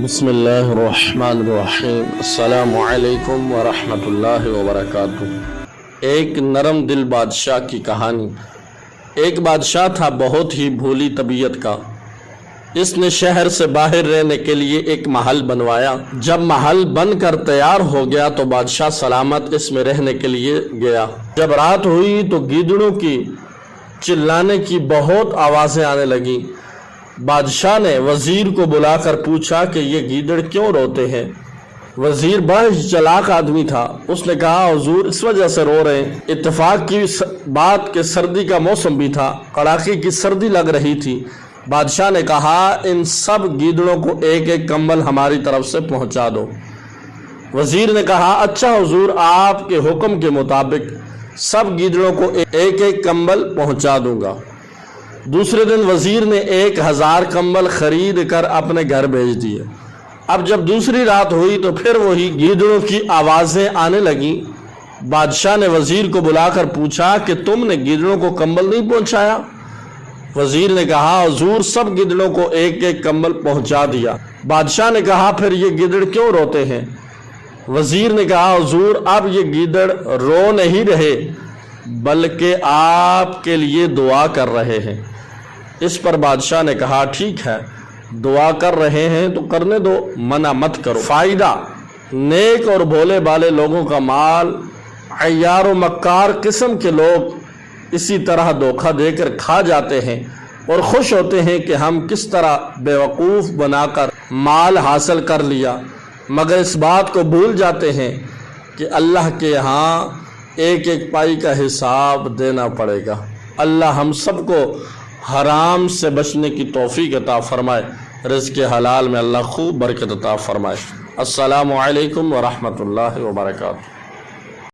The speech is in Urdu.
بسم اللہ الرحمن الرحیم۔ السلام علیکم ورحمۃ اللہ وبرکاتہ۔ ایک نرم دل بادشاہ کی کہانی۔ ایک بادشاہ تھا بہت ہی بھولی طبیعت کا۔ اس نے شہر سے باہر رہنے کے لیے ایک محل بنوایا۔ جب محل بن کر تیار ہو گیا تو بادشاہ سلامت اس میں رہنے کے لیے گیا۔ جب رات ہوئی تو گیدڑوں کی چلانے کی بہت آوازیں آنے لگیں۔ بادشاہ نے وزیر کو بلا کر پوچھا کہ یہ گیدڑ کیوں روتے ہیں؟ وزیر بڑا ہی چلاک آدمی تھا۔ اس نے کہا حضور اس وجہ سے رو رہے ہیں، اتفاق کی بات کہ سردی کا موسم بھی تھا، کڑاکے کی سردی لگ رہی تھی۔ بادشاہ نے کہا ان سب گیدڑوں کو ایک ایک کمبل ہماری طرف سے پہنچا دو۔ وزیر نے کہا اچھا حضور، آپ کے حکم کے مطابق سب گیدڑوں کو ایک ایک کمبل پہنچا دوں گا۔ دوسرے دن وزیر نے 1000 کمبل خرید کر اپنے گھر بھیج دیے۔ اب جب دوسری رات ہوئی تو پھر وہی گیدڑوں کی آوازیں آنے لگیں۔ بادشاہ نے وزیر کو بلا کر پوچھا کہ تم نے گیدڑوں کو کمبل نہیں پہنچایا؟ وزیر نے کہا حضور سب گیدڑوں کو ایک ایک کمبل پہنچا دیا۔ بادشاہ نے کہا پھر یہ گیدڑ کیوں روتے ہیں؟ وزیر نے کہا حضور اب یہ گیدڑ رو نہیں رہے بلکہ آپ کے لیے دعا کر رہے ہیں۔ اس پر بادشاہ نے کہا ٹھیک ہے، دعا کر رہے ہیں تو کرنے دو، منع مت کرو۔ فائدہ، نیک اور بھولے بالے لوگوں کا مال عیار و مکار قسم کے لوگ اسی طرح دھوکہ دے کر کھا جاتے ہیں اور خوش ہوتے ہیں کہ ہم کس طرح بیوقوف بنا کر مال حاصل کر لیا، مگر اس بات کو بھول جاتے ہیں کہ اللہ کے یہاں ایک ایک پائی کا حساب دینا پڑے گا۔ اللہ ہم سب کو حرام سے بچنے کی توفیق عطا فرمائے، رزق حلال میں اللہ خوب برکت عطا فرمائے۔ السلام علیکم ورحمۃ اللہ وبرکاتہ۔